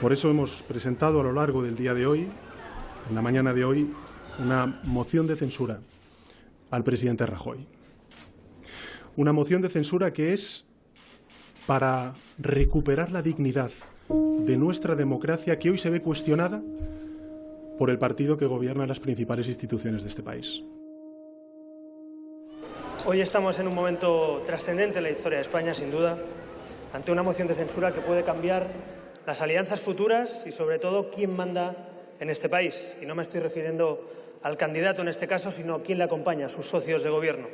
Por eso hemos presentado a lo largo del día de hoy, en la mañana de hoy, una moción de censura al presidente Rajoy. Una moción de censura que es para recuperar la dignidad de nuestra democracia, que hoy se ve cuestionada por el partido que gobierna las principales instituciones de este país. Hoy estamos en un momento trascendente en la historia de España, sin duda, ante una moción de censura que puede cambiar las alianzas futuras y, sobre todo, quién manda en este país. Y no me estoy refiriendo al candidato en este caso, sino quién le acompaña, sus socios de gobierno.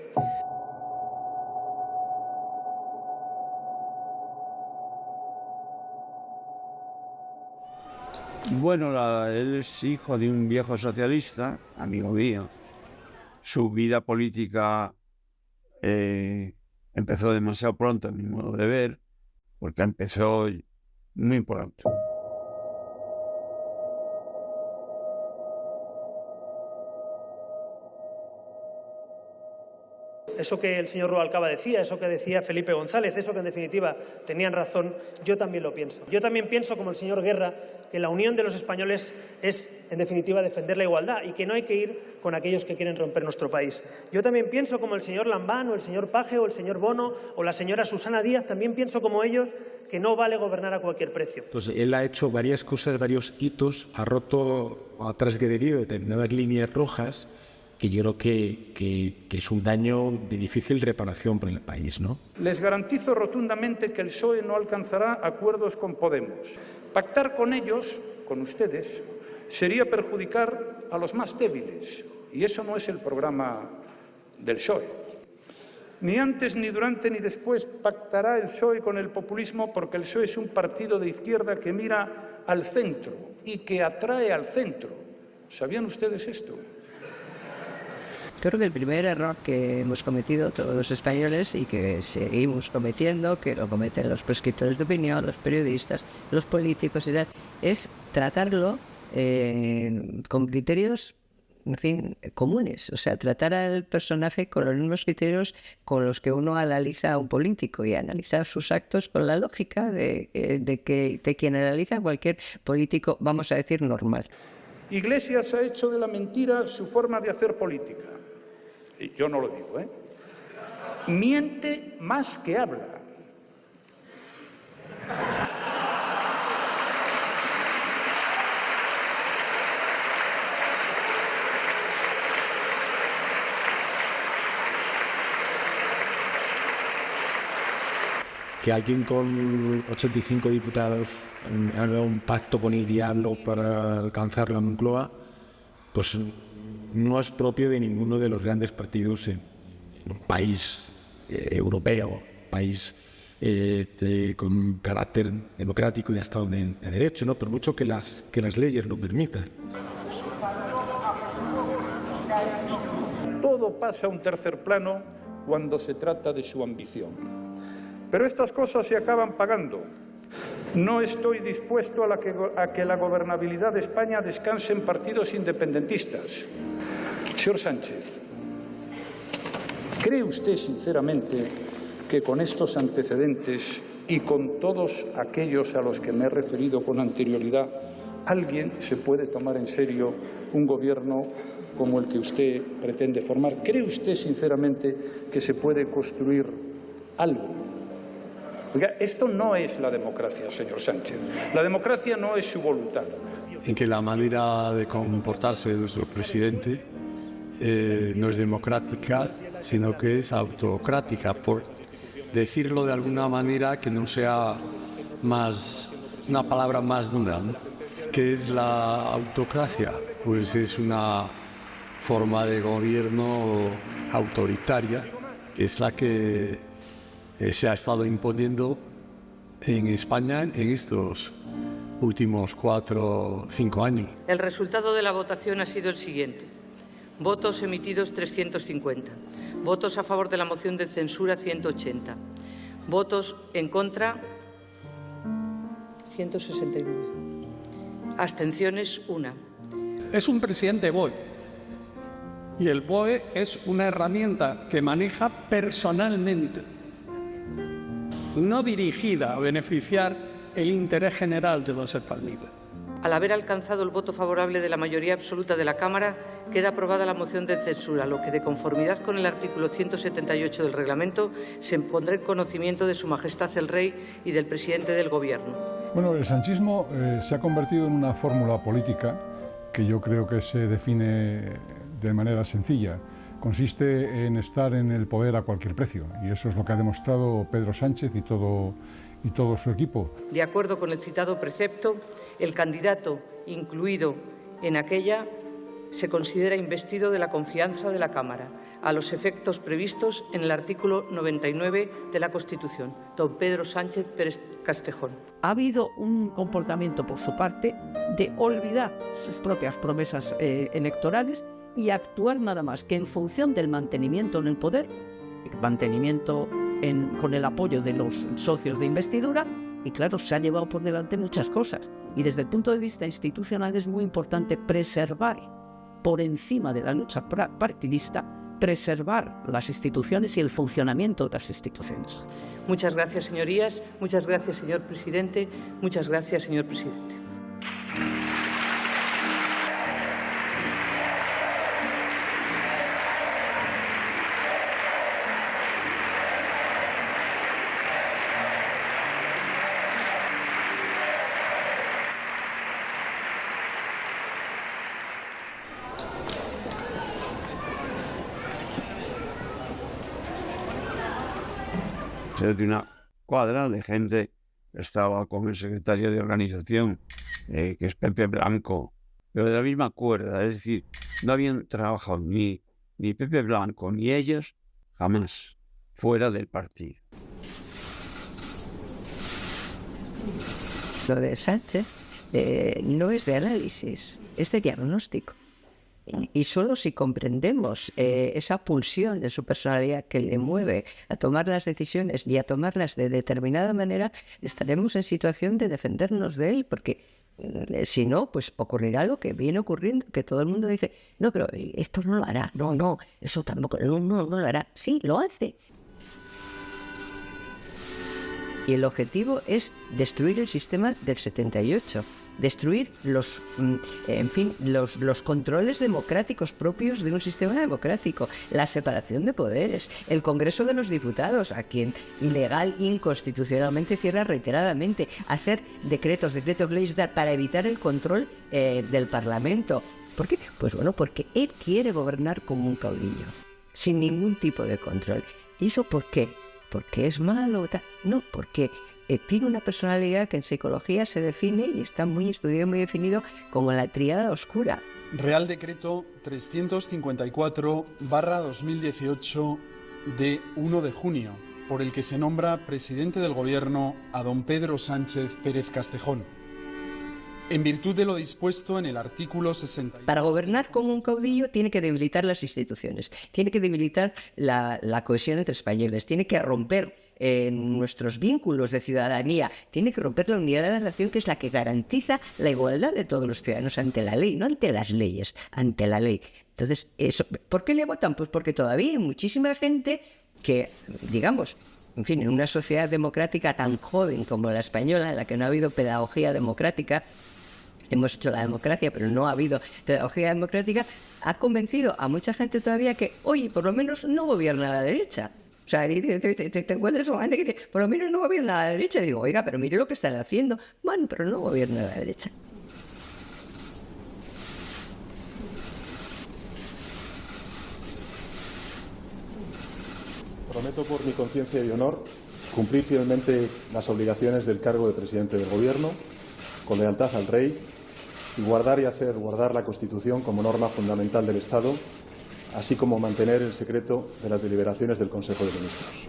Bueno, él es hijo de un viejo socialista, amigo mío. Su vida política empezó demasiado pronto, a mi modo de ver, porque empezó muy pronto. Eso que el señor Rubalcaba decía, eso que decía Felipe González, eso que en definitiva tenían razón, yo también lo pienso. Yo también pienso, como el señor Guerra, que la unión de los españoles es, en definitiva, defender la igualdad y que no hay que ir con aquellos que quieren romper nuestro país. Yo también pienso, como el señor Lambán o el señor Paje o el señor Bono o la señora Susana Díaz, también pienso como ellos que no vale gobernar a cualquier precio. Entonces, él ha hecho varias cosas, varios hitos, ha roto, ha transgredido determinadas líneas rojas que yo creo que es un daño de difícil reparación para el país, ¿no? Les garantizo rotundamente que el PSOE no alcanzará acuerdos con Podemos. Pactar con ellos, con ustedes, sería perjudicar a los más débiles, y eso no es el programa del PSOE. Ni antes, ni durante, ni después pactará el PSOE con el populismo, porque el PSOE es un partido de izquierda que mira al centro y que atrae al centro. ¿Sabían ustedes esto? Creo que el primer error que hemos cometido todos los españoles y que seguimos cometiendo, que lo cometen los prescriptores de opinión, los periodistas, los políticos y tal, es tratarlo con criterios, en fin, comunes. O sea, tratar al personaje con los mismos criterios con los que uno analiza a un político y analizar sus actos con la lógica de quien analiza cualquier político, vamos a decir, normal. Iglesias ha hecho de la mentira su forma de hacer política. Y yo no lo digo, ¿eh? Miente más que habla. Que alguien con 85 diputados haga un pacto con el diablo para alcanzar la Moncloa, pues no es propio de ninguno de los grandes partidos en un país europeo, país con carácter democrático y de Estado de Derecho, ¿no? Por mucho que las leyes lo permitan. Todo pasa a un tercer plano cuando se trata de su ambición. Pero estas cosas se acaban pagando. No estoy dispuesto a que la gobernabilidad de España descanse en partidos independentistas. Señor Sánchez, ¿cree usted sinceramente que con estos antecedentes y con todos aquellos a los que me he referido con anterioridad, alguien se puede tomar en serio un gobierno como el que usted pretende formar? ¿Cree usted sinceramente que se puede construir algo? Oiga, esto no es la democracia, señor Sánchez. La democracia no es su voluntad. En que la manera de comportarse de nuestro presidente no es democrática, sino que es autocrática, por decirlo de alguna manera que no sea más una palabra más dura, ¿no? ¿Qué es la autocracia? Pues es una forma de gobierno autoritaria, que es la que se ha estado imponiendo en España en estos últimos 4 o 5 años. El resultado de la votación ha sido el siguiente. Votos emitidos 350. Votos a favor de la moción de censura 180. Votos en contra 169. Abstenciones 1. Es un presidente BOE. Y el BOE es una herramienta que maneja personalmente, no dirigida a beneficiar el interés general de los españoles. Al haber alcanzado el voto favorable de la mayoría absoluta de la Cámara, queda aprobada la moción de censura, lo que, de conformidad con el artículo 178 del reglamento, se pondrá en conocimiento de Su Majestad el Rey y del presidente del Gobierno. Bueno, el sanchismo se ha convertido en una fórmula política que yo creo que se define de manera sencilla. Consiste en estar en el poder a cualquier precio, y eso es lo que ha demostrado Pedro Sánchez y todo su equipo. De acuerdo con el citado precepto, el candidato incluido en aquella se considera investido de la confianza de la Cámara, a los efectos previstos en el artículo 99 de la Constitución, don Pedro Sánchez Pérez Castejón. Ha habido un comportamiento por su parte de olvidar sus propias promesas electorales y actuar nada más que en función del mantenimiento en el poder, mantenimiento con el apoyo de los socios de investidura, y claro, se ha llevado por delante muchas cosas. Y desde el punto de vista institucional es muy importante preservar, por encima de la lucha partidista, preservar las instituciones y el funcionamiento de las instituciones. Muchas gracias, señorías. Muchas gracias, señor presidente. Muchas gracias, señor presidente. De una cuadra de gente. Estaba con el secretario de organización, que es Pepe Blanco, pero de la misma cuerda, es decir, no habían trabajado ni Pepe Blanco ni ellos jamás fuera del partido. Lo de Sánchez no es de análisis, es de diagnóstico. Y solo si comprendemos esa pulsión de su personalidad que le mueve a tomar las decisiones y a tomarlas de determinada manera, estaremos en situación de defendernos de él, porque si no, pues ocurrirá lo que viene ocurriendo, que todo el mundo dice, no, pero esto no lo hará, no, eso tampoco, no lo hará. Sí, lo hace. Y el objetivo es destruir el sistema del 78, destruir los controles democráticos propios de un sistema democrático, la separación de poderes, el Congreso de los Diputados, a quien ilegal, inconstitucionalmente cierra reiteradamente, hacer decretos, leyes para evitar el control del Parlamento. ¿Por qué? Pues bueno, porque él quiere gobernar como un caudillo, sin ningún tipo de control. ¿Y eso por qué? ¿Porque es malo? No, porque tiene una personalidad que en psicología se define y está muy estudiado, muy definido como la tríada oscura. Real Decreto 354/2018 de 1 de junio, por el que se nombra presidente del Gobierno a don Pedro Sánchez Pérez Castejón. En virtud de lo dispuesto en el artículo 60. Para gobernar como un caudillo tiene que debilitar las instituciones, tiene que debilitar la cohesión entre españoles, tiene que romper nuestros vínculos de ciudadanía, tiene que romper la unidad de la nación, que es la que garantiza la igualdad de todos los ciudadanos ante la ley, no ante las leyes, ante la ley. Entonces, ¿por qué le votan? Pues porque todavía hay muchísima gente que, digamos, en fin, en una sociedad democrática tan joven como la española, en la que no ha habido pedagogía democrática, hemos hecho la democracia, pero no ha habido pedagogía democrática, ha convencido a mucha gente todavía que, oye, por lo menos no gobierna la derecha. O sea, te encuentras con gente que por lo menos no gobierna la derecha. Y digo, oiga, pero mire lo que están haciendo. Bueno, pero no gobierna la derecha. Prometo por mi conciencia y honor cumplir fielmente las obligaciones del cargo de presidente del Gobierno, con lealtad al Rey, y guardar y hacer guardar la Constitución como norma fundamental del Estado, así como mantener el secreto de las deliberaciones del Consejo de Ministros.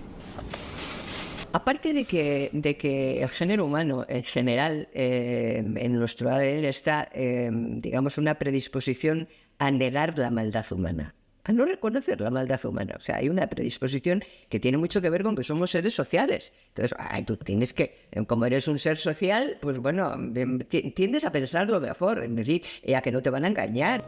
Aparte de que el género humano, en general, en nuestro ADN está, digamos, una predisposición a negar la maldad humana, a no reconocer la maldad humana. O sea, hay una predisposición que tiene mucho que ver con que somos seres sociales. Entonces, tú tienes que, como eres un ser social, pues bueno, tiendes a pensar lo mejor, es decir, a que no te van a engañar.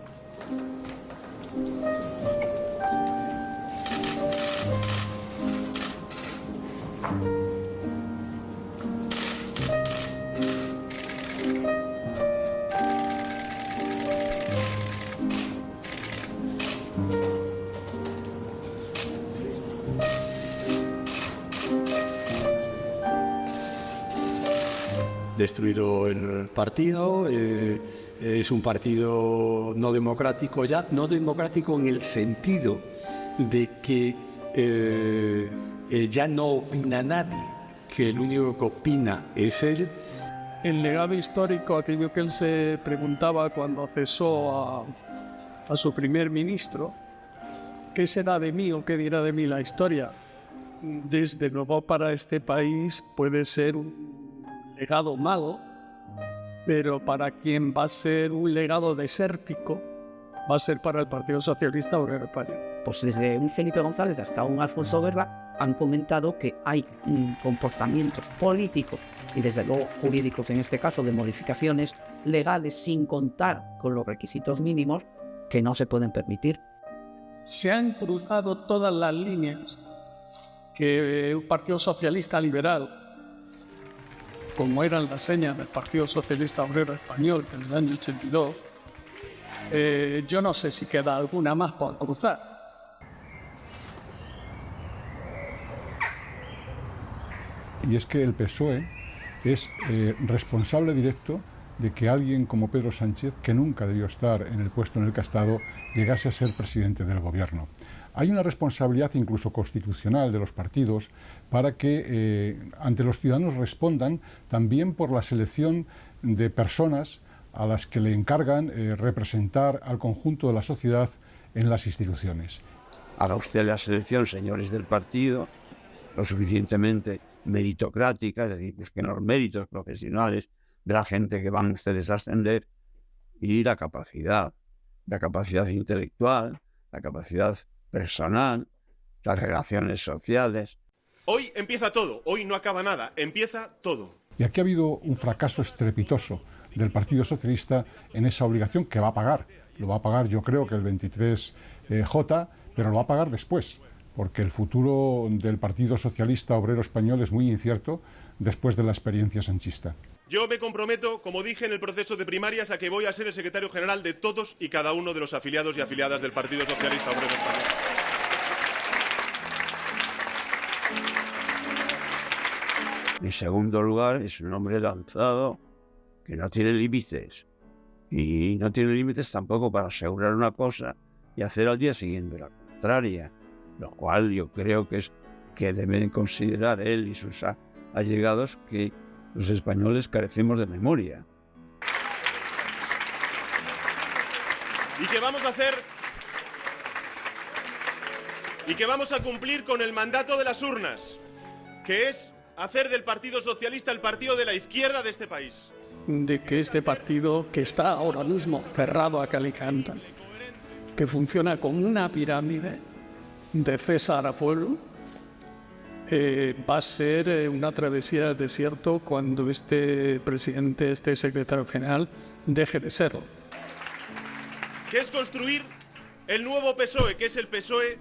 destruido el partido, es un partido no democrático ya, no democrático en el sentido de que ya no opina nadie, que el único que opina es él. El legado histórico, aquello que él se preguntaba cuando cesó a su primer ministro, ¿qué será de mí o qué dirá de mí la historia? Desde luego para este país puede ser un legado malo, pero para quien va a ser un legado desértico, va a ser para el Partido Socialista Obrero Español. Pues desde un Felipe González hasta un Alfonso Guerra han comentado que hay comportamientos políticos y desde luego jurídicos, en este caso de modificaciones legales sin contar con los requisitos mínimos, que no se pueden permitir. Se han cruzado todas las líneas que un Partido Socialista Liberal, como eran las señas del Partido Socialista Obrero Español en el año 82, yo no sé si queda alguna más por cruzar. Y es que el PSOE es responsable directo de que alguien como Pedro Sánchez, que nunca debió estar en el puesto en el que ha estado, llegase a ser presidente del gobierno. Hay una responsabilidad incluso constitucional de los partidos para que ante los ciudadanos respondan también por la selección de personas a las que le encargan representar al conjunto de la sociedad en las instituciones. Haga usted la selección, señores del partido, lo suficientemente meritocrática, es decir, busquen los méritos profesionales de la gente que van ustedes a ascender y la capacidad intelectual, la capacidad personal, las relaciones sociales. Hoy empieza todo, hoy no acaba nada, empieza todo. Y aquí ha habido un fracaso estrepitoso del Partido Socialista en esa obligación que va a pagar. Lo va a pagar yo creo que el 23J, pero lo va a pagar después, porque el futuro del Partido Socialista Obrero Español es muy incierto después de la experiencia sanchista. Yo me comprometo, como dije en el proceso de primarias, a que voy a ser el secretario general de todos y cada uno de los afiliados y afiliadas del Partido Socialista Obrero Español. En segundo lugar, es un hombre lanzado que no tiene límites. Y no tiene límites tampoco para asegurar una cosa y hacer al día siguiente la contraria. Lo cual yo creo que deben considerar él y sus allegados que los españoles carecemos de memoria. Y que vamos a cumplir con el mandato de las urnas, que es hacer del Partido Socialista el partido de la izquierda de este país. De que este partido, que está ahora mismo cerrado a cal y canto, que funciona como una pirámide de César a pueblo, va a ser una travesía del desierto cuando este presidente, este secretario general, deje de serlo. Que es construir el nuevo PSOE, que es el PSOE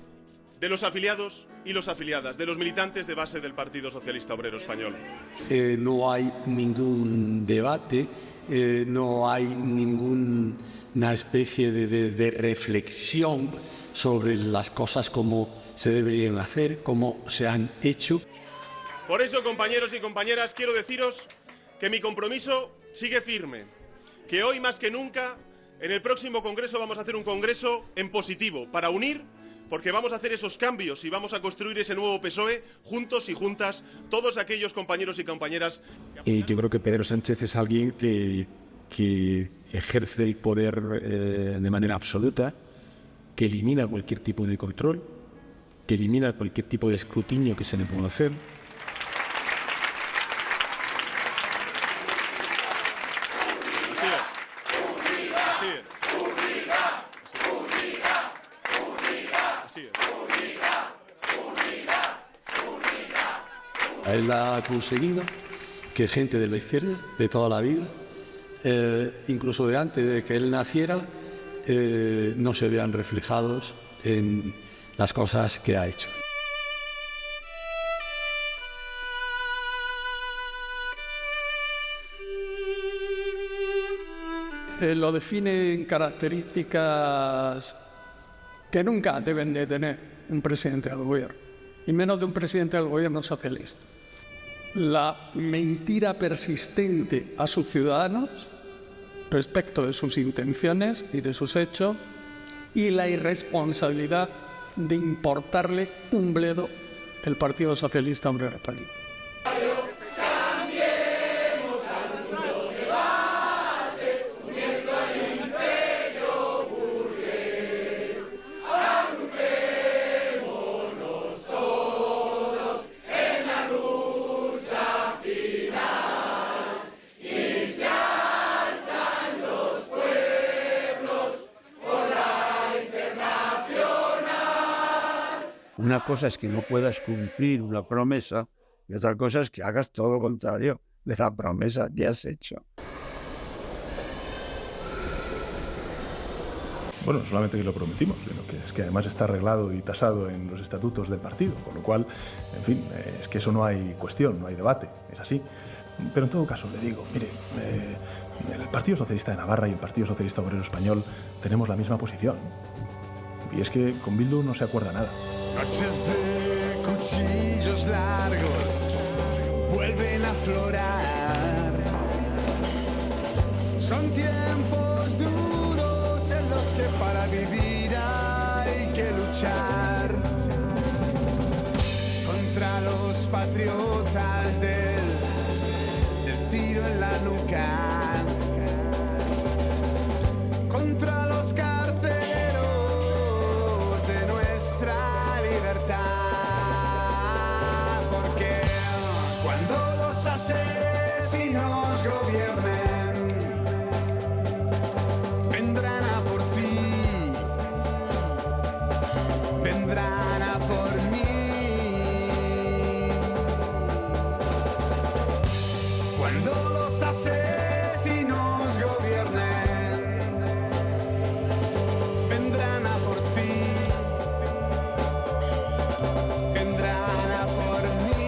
de los afiliados y las afiliadas, de los militantes de base del Partido Socialista Obrero Español. No hay ningún debate, no hay ninguna especie de reflexión sobre las cosas como se deberían hacer, como se han hecho. Por eso, compañeros y compañeras, quiero deciros que mi compromiso sigue firme, que hoy más que nunca, en el próximo Congreso vamos a hacer un Congreso en positivo, para unir, porque vamos a hacer esos cambios y vamos a construir ese nuevo PSOE juntos y juntas, todos aquellos compañeros y compañeras. Y yo creo que Pedro Sánchez es alguien que ejerce el poder de manera absoluta, que elimina cualquier tipo de control, que elimina cualquier tipo de escrutinio que se le pueda hacer. Él ha conseguido que gente de la izquierda, de toda la vida, incluso de antes de que él naciera, no se vean reflejados en las cosas que ha hecho. Lo definen características que nunca deben de tener un presidente del gobierno, y menos de un presidente del gobierno socialista. la mentira persistente a sus ciudadanos respecto de sus intenciones y de sus hechos, y la irresponsabilidad de importarle un bledo el Partido Socialista Obrero Español. Una cosa es que no puedas cumplir una promesa y otra cosa es que hagas todo lo contrario de la promesa que has hecho. Bueno, no solamente que lo prometimos, sino que es que además está arreglado y tasado en los estatutos del partido, con lo cual, en fin, es que eso no hay cuestión, no hay debate, es así. Pero en todo caso, le digo, mire, el Partido Socialista de Navarra y el Partido Socialista Obrero Español tenemos la misma posición. Y es que con Bildu no se acuerda nada. Noches de cuchillos largos vuelven a aflorar. Son tiempos duros en los que para vivir hay que luchar contra los patriotas del tiro en la nuca, contra los carceleros de nuestra libertad, porque cuando los asesinos gobiernen, vendrán a por ti, vendrán a por mí. Cuando los asesinos gobiernen, vendrán a por ti, vendrán a por mí.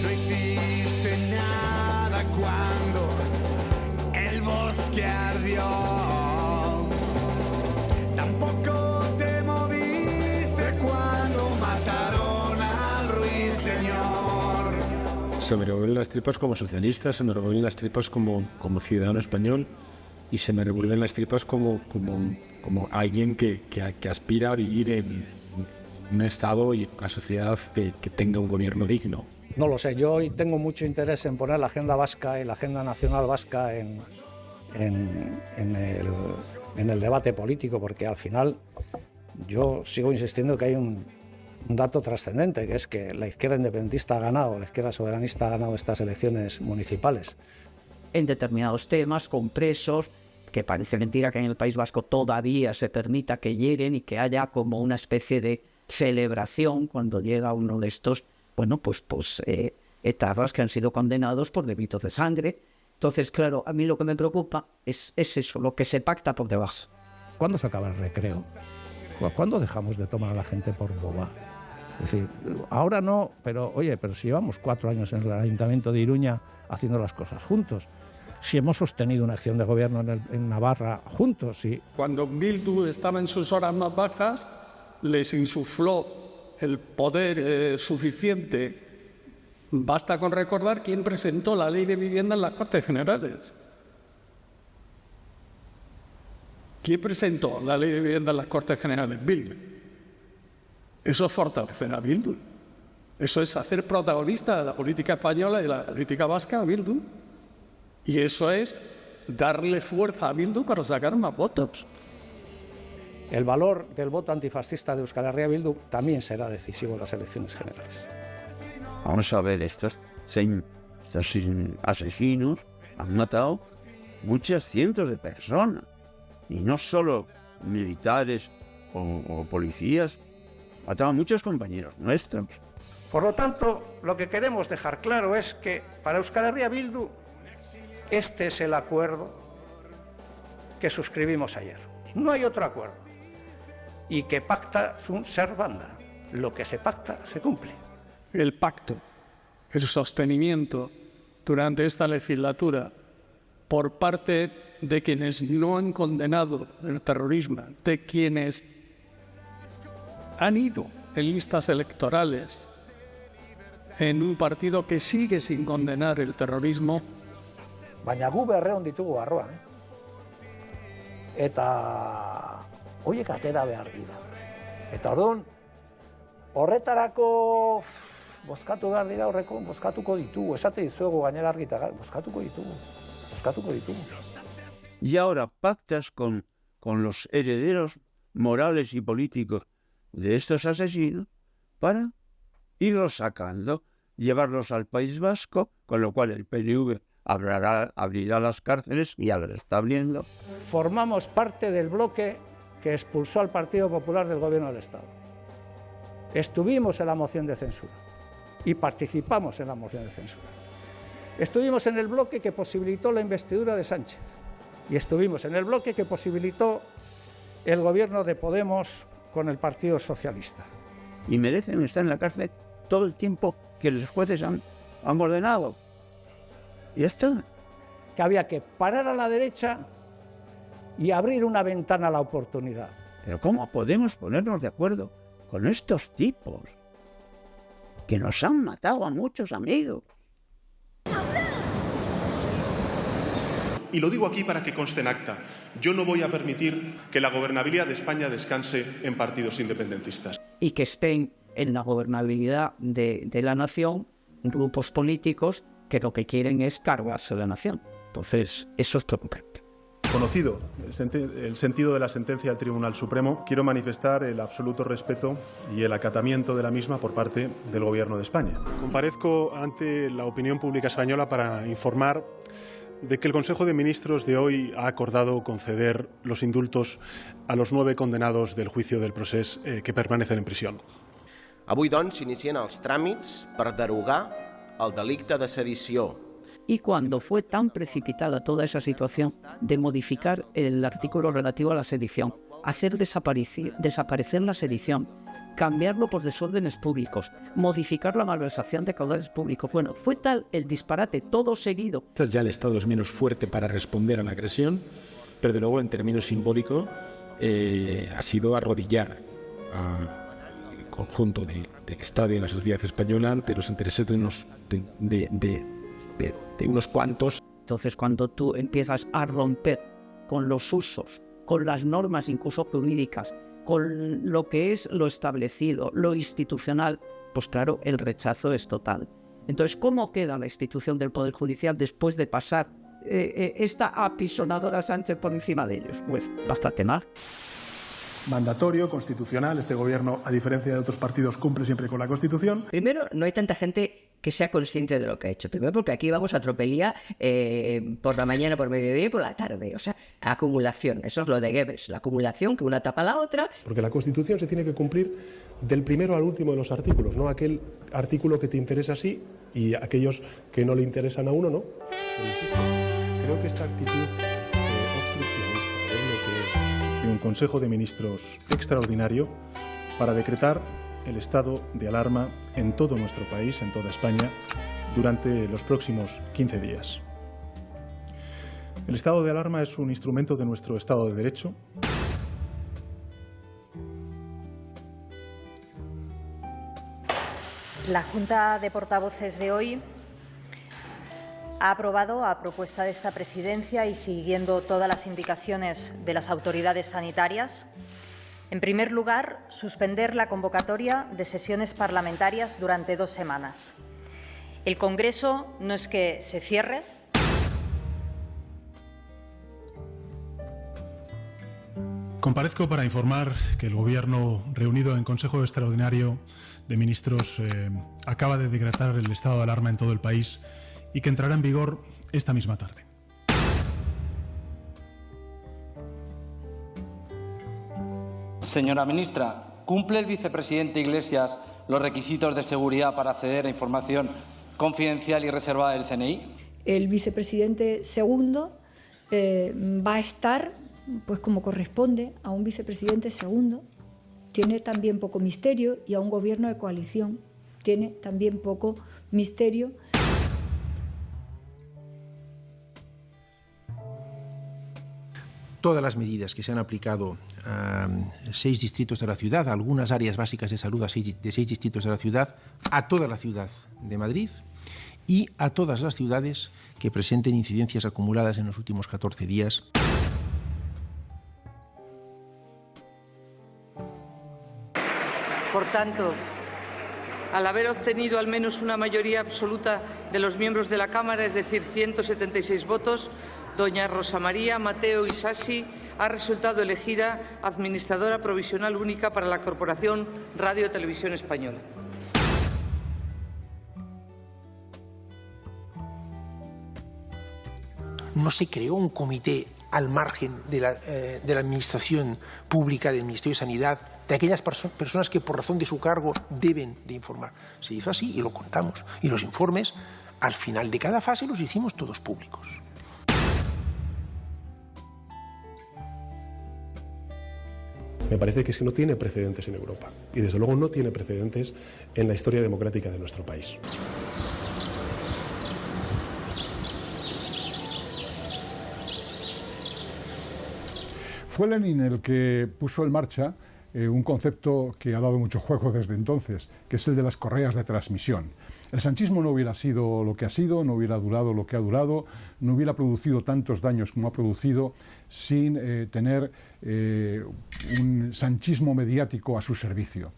No hiciste nada cuando el bosque ardió, tampoco te moviste cuando mataron al ruiseñor. Se me revuelven las tripas como socialista, se me revuelven las tripas como ciudadano español y se me revuelven las tripas como alguien que aspira a vivir en un Estado y una sociedad que tenga un gobierno digno. No lo sé, yo hoy tengo mucho interés en poner la agenda vasca y la agenda nacional vasca en el debate político, porque al final yo sigo insistiendo que hay un dato trascendente, que es que la izquierda independentista ha ganado, la izquierda soberanista ha ganado estas elecciones municipales. En determinados temas, con presos, que parece mentira que en el País Vasco todavía se permita que lleguen y que haya como una especie de celebración cuando llega uno de estos, bueno, pues etarras que han sido condenados por delitos de sangre. Entonces, claro, a mí lo que me preocupa es eso, lo que se pacta por debajo. ¿Cuándo se acaba el recreo? ¿Cuándo dejamos de tomar a la gente por boba? Es decir, ahora no, pero oye, pero si llevamos 4 años en el Ayuntamiento de Iruña haciendo las cosas juntos, si hemos sostenido una acción de gobierno en Navarra juntos, sí. Cuando Bildu estaba en sus horas más bajas, les insufló el poder suficiente. Basta con recordar quién presentó la ley de vivienda en las Cortes Generales. ¿Quién presentó la ley de vivienda en las Cortes Generales? Bildu. Eso es fortalecer a Bildu. Eso es hacer protagonista de la política española y de la política vasca a Bildu. Y eso es darle fuerza a Bildu para sacar más votos. El valor del voto antifascista de Euskal Herria Bildu también será decisivo en las elecciones generales. Vamos a ver, estos asesinos han matado muchas cientos de personas. Y no solo militares o policías, mataban a muchos compañeros nuestros. Por lo tanto, lo que queremos dejar claro es que para Euskal Herria Bildu este es el acuerdo que suscribimos ayer. No hay otro acuerdo. Y que pacta sunt servanda. Lo que se pacta se cumple. El pacto, el sostenimiento durante esta legislatura por parte de quienes no han condenado el terrorismo, de quienes han ido en listas electorales en un partido que sigue sin condenar el terrorismo. Baina gu berreon ditugu barruan, eta horiek atera behar dira. Eta orduan, horretarako bozkatu behar dira horreko, bozkatuko ditugu, esate dizuegu gainera argita, bozkatuko ditugu. Y ahora pactas con los herederos morales y políticos de estos asesinos para irlos sacando, llevarlos al País Vasco, con lo cual el PNV abrirá las cárceles, y ya lo está abriendo. Formamos parte del bloque que expulsó al Partido Popular del Gobierno del Estado. Estuvimos en la moción de censura y participamos en la moción de censura. Estuvimos en el bloque que posibilitó la investidura de Sánchez y estuvimos en el bloque que posibilitó el gobierno de Podemos con el Partido Socialista. Y merecen estar en la cárcel todo el tiempo que los jueces han ordenado. Y ya está. Que había que parar a la derecha y abrir una ventana a la oportunidad. Pero ¿cómo podemos ponernos de acuerdo con estos tipos que nos han matado a muchos amigos? Y lo digo aquí para que conste en acta. Yo no voy a permitir que la gobernabilidad de España descanse en partidos independentistas. Y que estén en la gobernabilidad de la nación grupos políticos que lo que quieren es cargarse la nación. Entonces, eso es preocupante. Conocido el sentido de la sentencia del Tribunal Supremo, quiero manifestar el absoluto respeto y el acatamiento de la misma por parte del Gobierno de España. Comparezco ante la opinión pública española para informar de que el Consejo de Ministros de hoy ha acordado conceder los indultos a los 9 condenados del juicio del procés que permanecen en prisión. Avui, doncs, s'inicien els tràmits per derogar el delicte de sedició. Y cuando fue tan precipitada toda esa situación de modificar el artículo relativo a la sedición, hacer desaparecer la sedición, cambiarlo por desórdenes públicos, modificar la malversación de caudales públicos, bueno, fue tal el disparate todo seguido. Ya el Estado es menos fuerte para responder a la agresión, pero de luego en términos simbólicos ha sido arrodillar al conjunto del Estado y de la sociedad española ante los intereses de unos cuantos. Entonces, cuando tú empiezas a romper con los usos, con las normas incluso jurídicas, con lo que es lo establecido, lo institucional, pues claro, el rechazo es total. Entonces, ¿cómo queda la institución del Poder Judicial después de pasar esta apisonadora Sánchez por encima de ellos? Pues bastante mal. Mandatorio, constitucional, este gobierno, a diferencia de otros partidos, cumple siempre con la Constitución. Primero, no hay tanta gente que sea consciente de lo que ha hecho. Primero, porque aquí vamos a tropelía por la mañana, por mediodía y por la tarde. O sea, acumulación. Eso es lo de Goebbels. La acumulación, que una tapa a la otra. Porque la Constitución se tiene que cumplir del primero al último de los artículos, no aquel artículo que te interesa sí y aquellos que no le interesan a uno, no. Pero insisto, creo que esta actitud obstruccionista es lo que es un Consejo de Ministros extraordinario para decretar el estado de alarma en todo nuestro país, en toda España, durante los próximos 15 días. El estado de alarma es un instrumento de nuestro Estado de Derecho. La Junta de Portavoces de hoy ha aprobado, a propuesta de esta Presidencia y siguiendo todas las indicaciones de las autoridades sanitarias, en primer lugar, suspender la convocatoria de sesiones parlamentarias durante 2 semanas. El Congreso no es que se cierre. Comparezco para informar que el Gobierno, reunido en Consejo Extraordinario de Ministros, acaba de decretar el estado de alarma en todo el país y que entrará en vigor esta misma tarde. Señora ministra, ¿cumple el vicepresidente Iglesias los requisitos de seguridad para acceder a información confidencial y reservada del CNI? El vicepresidente segundo va a estar, pues como corresponde a un vicepresidente segundo. Tiene también poco misterio, y a un gobierno de coalición tiene también poco misterio. todas las medidas que se han aplicado a 6 distritos de la ciudad, a algunas áreas básicas de salud de 6 distritos de la ciudad, a toda la ciudad de Madrid y a todas las ciudades que presenten incidencias acumuladas en los últimos 14 días. Por tanto, al haber obtenido al menos una mayoría absoluta de los miembros de la Cámara, es decir, 176 votos, doña Rosa María Mateo Isasi ha resultado elegida administradora provisional única para la Corporación Radio Televisión Española. No se creó un comité al margen de la administración pública, del Ministerio de Sanidad, de aquellas personas que por razón de su cargo deben de informar. Se hizo así y lo contamos. Y los informes, al final de cada fase, los hicimos todos públicos. Me parece que es que no tiene precedentes en Europa y desde luego no tiene precedentes en la historia democrática de nuestro país. Fue Lenin el que puso en marcha un concepto que ha dado mucho juego desde entonces, que es el de las correas de transmisión. El sanchismo no hubiera sido lo que ha sido, no hubiera durado lo que ha durado, no hubiera producido tantos daños como ha producido sin tener un sanchismo mediático a su servicio.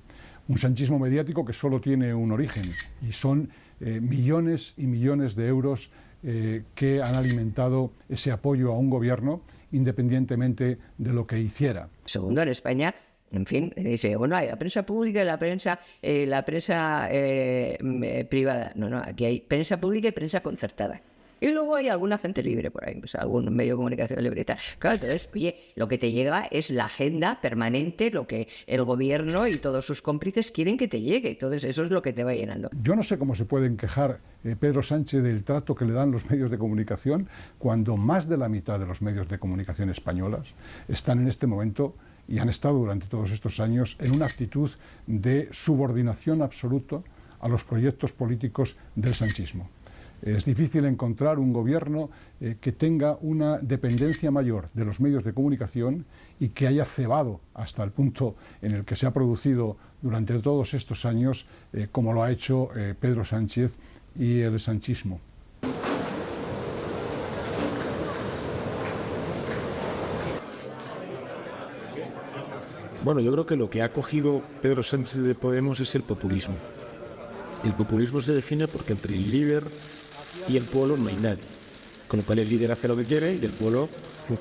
Un sanchismo mediático que solo tiene un origen y son millones y millones de euros que han alimentado ese apoyo a un gobierno independientemente de lo que hiciera. Segundo, en España, en fin, dice, bueno, hay la prensa pública y la prensa privada. No, aquí hay prensa pública y prensa concertada. Y luego hay alguna gente libre por ahí, pues algún medio de comunicación libre y tal. Claro, entonces, oye, lo que te llega es la agenda permanente, lo que el gobierno y todos sus cómplices quieren que te llegue. Entonces, eso es lo que te va llenando. Yo no sé cómo se pueden quejar Pedro Sánchez del trato que le dan los medios de comunicación cuando más de la mitad de los medios de comunicación españolas están en este momento y han estado durante todos estos años en una actitud de subordinación absoluta a los proyectos políticos del sanchismo. Es difícil encontrar un gobierno que tenga una dependencia mayor de los medios de comunicación y que haya cebado hasta el punto en el que se ha producido durante todos estos años, como lo ha hecho Pedro Sánchez y el sanchismo. Bueno, yo creo que lo que ha cogido Pedro Sánchez de Podemos es el populismo. El populismo se define porque entre el líder y el pueblo no hay nadie. Con lo cual el líder hace lo que quiere y el pueblo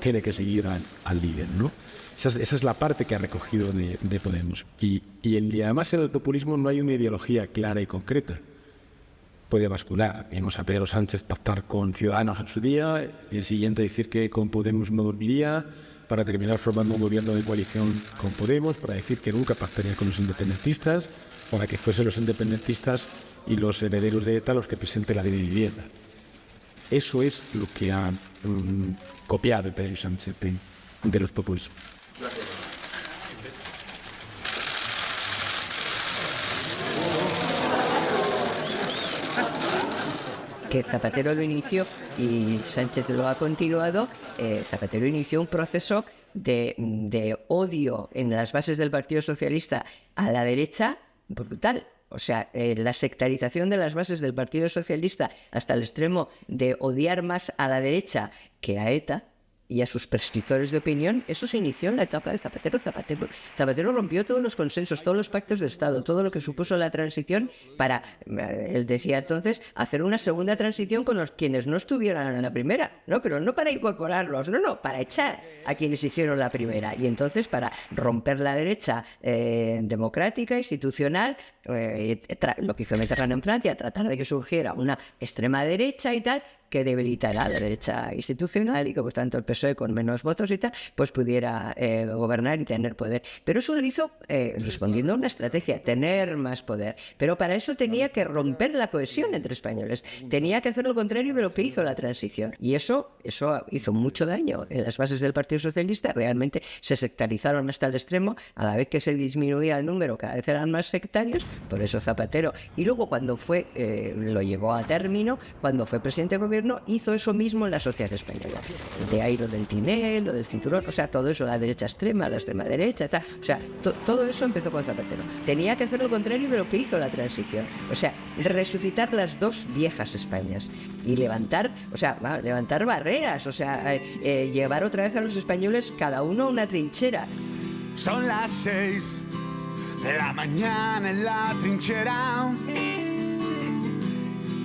tiene que seguir al líder, ¿no? Esa es la parte que ha recogido de Podemos. Y además en el populismo no hay una ideología clara y concreta. Puede bascular. Vimos a Pedro Sánchez pactar con Ciudadanos en su día y el siguiente decir que con Podemos no dormiría, para terminar formando un gobierno de coalición con Podemos, para decir que nunca pactaría con los independentistas, para que fuesen los independentistas y los herederos de ETA los que presenten la ley de vivienda. Eso es lo que ha copiado Pedro Sánchez de los populismos. Que Zapatero lo inició y Sánchez lo ha continuado. Zapatero inició un proceso de odio en las bases del Partido Socialista a la derecha brutal. O sea, la sectarización de las bases del Partido Socialista hasta el extremo de odiar más a la derecha que a ETA y a sus prescriptores de opinión, eso se inició en la etapa de Zapatero. Zapatero rompió todos los consensos, todos los pactos de Estado, todo lo que supuso la transición para, él decía entonces, hacer una segunda transición con los quienes no estuvieran en la primera, ¿no? Pero no para incorporarlos, no, para echar a quienes hicieron la primera. Y entonces para romper la derecha democrática, institucional, lo que hizo Mitterrand en Francia, tratar de que surgiera una extrema derecha y tal, que debilitará la derecha institucional y que por tanto el PSOE con menos votos y tal pues pudiera gobernar y tener poder. Pero eso lo hizo respondiendo a una estrategia, tener más poder. Pero para eso tenía que romper la cohesión entre españoles, tenía que hacer lo contrario de lo que hizo la transición. Y eso hizo mucho daño en las bases del Partido Socialista. Realmente se sectarizaron hasta el extremo, a la vez que se disminuía el número, cada vez eran más sectarios, por eso Zapatero. Y luego cuando lo llevó a término, cuando fue presidente de gobierno, gobierno hizo eso mismo en la sociedad española. De ahí lo del Tinel, lo del cinturón, o sea, todo eso, la derecha extrema, la extrema derecha, tal. O sea, todo eso empezó con Zapatero. Tenía que hacer lo contrario de lo que hizo la transición. O sea, resucitar las dos viejas Españas y levantar barreras, o sea, llevar otra vez a los españoles cada uno a una trinchera. Son las 6 de la mañana en la trinchera.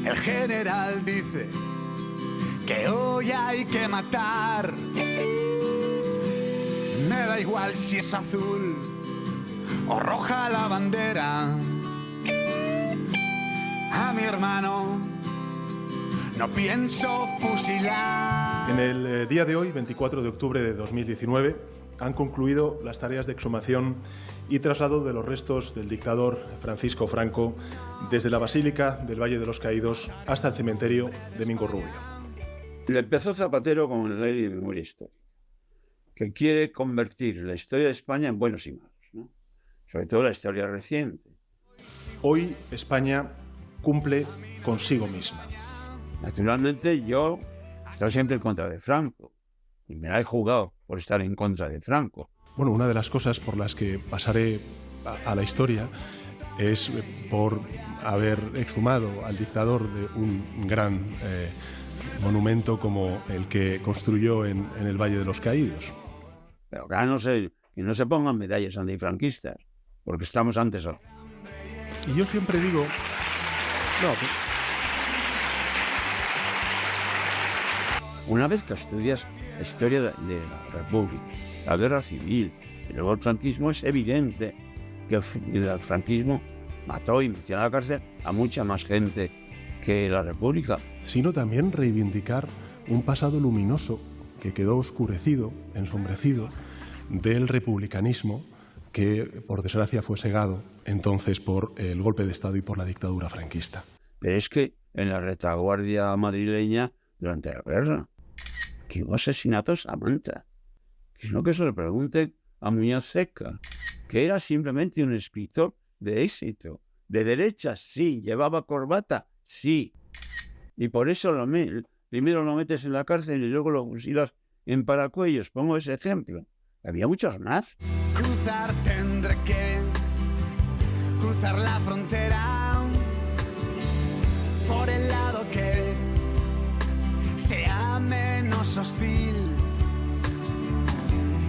El general dice que hoy hay que matar. Me da igual si es azul o roja la bandera. A mi hermano no pienso fusilar. En el día de hoy, 24 de octubre de 2019, han concluido las tareas de exhumación y traslado de los restos del dictador Francisco Franco desde la Basílica del Valle de los Caídos hasta el cementerio de Mingo Rubio. Le empezó Zapatero con la Ley de Memoria Histórica, que quiere convertir la historia de España en buenos y malos, ¿no? Sobre todo la historia reciente. Hoy España cumple consigo misma. Naturalmente yo he estado siempre en contra de Franco y me la he jugado por estar en contra de Franco. Bueno, una de las cosas por las que pasaré a la historia es por haber exhumado al dictador de un gran monumento como el que construyó en el Valle de los Caídos. Pero que no se pongan medallas antifranquistas, porque estamos antes ahora. Y yo siempre digo... Una vez que estudias la historia de la República, la guerra civil y luego el franquismo, es evidente que el franquismo mató y metió a la cárcel a mucha más gente que la República. Sino también reivindicar un pasado luminoso que quedó oscurecido, ensombrecido, del republicanismo que, por desgracia, fue segado entonces por el golpe de Estado y por la dictadura franquista. Pero es que en la retaguardia madrileña, durante la guerra, que hubo asesinatos a manta. Sino que se le pregunte a Muñoz Seca, que era simplemente un escritor de éxito, de derechas, sí, llevaba corbata, sí. Y por eso primero lo metes en la cárcel y luego lo fusilas en Paracuellos. Pongo ese ejemplo. Había muchos más. Cruzar tendré que cruzar la frontera por el lado que sea menos hostil.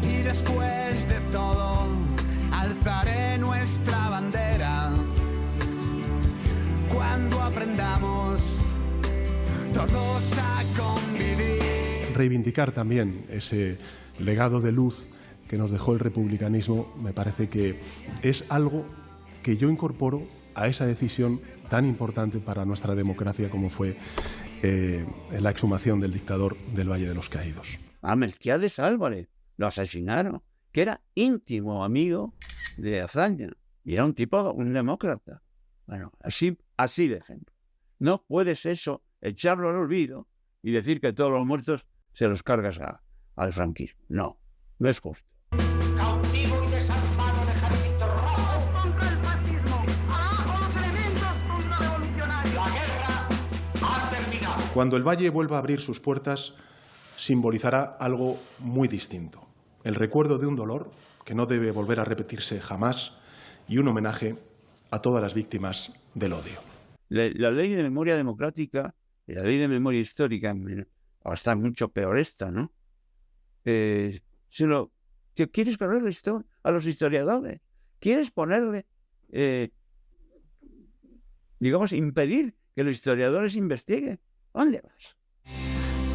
Y después de todo, alzaré nuestra bandera. Cuando aprendamos todos a convivir. Reivindicar también ese legado de luz que nos dejó el republicanismo me parece que es algo que yo incorporo a esa decisión tan importante para nuestra democracia como fue la exhumación del dictador del Valle de los Caídos. A Melquiades Álvarez lo asesinaron, que era íntimo amigo de Azaña y era un demócrata. Bueno, así de ejemplo. No puedes eso, echarlo al olvido y decir que todos los muertos se los cargas al franquismo. No es justo. Cautivo y desarmado el ejército rojo contra el fascismo. ¡Abajo los elementos contrarrevolucionarios! La guerra ha terminado. Cuando el Valle vuelva a abrir sus puertas, simbolizará algo muy distinto. El recuerdo de un dolor que no debe volver a repetirse jamás y un homenaje a todas las víctimas del odio. La ley de memoria democrática y la ley de memoria histórica está mucho peor esta, ¿no? ¿Quieres ponerle esto a los historiadores? ¿Quieres ponerle, impedir que los historiadores investiguen? ¿Dónde vas?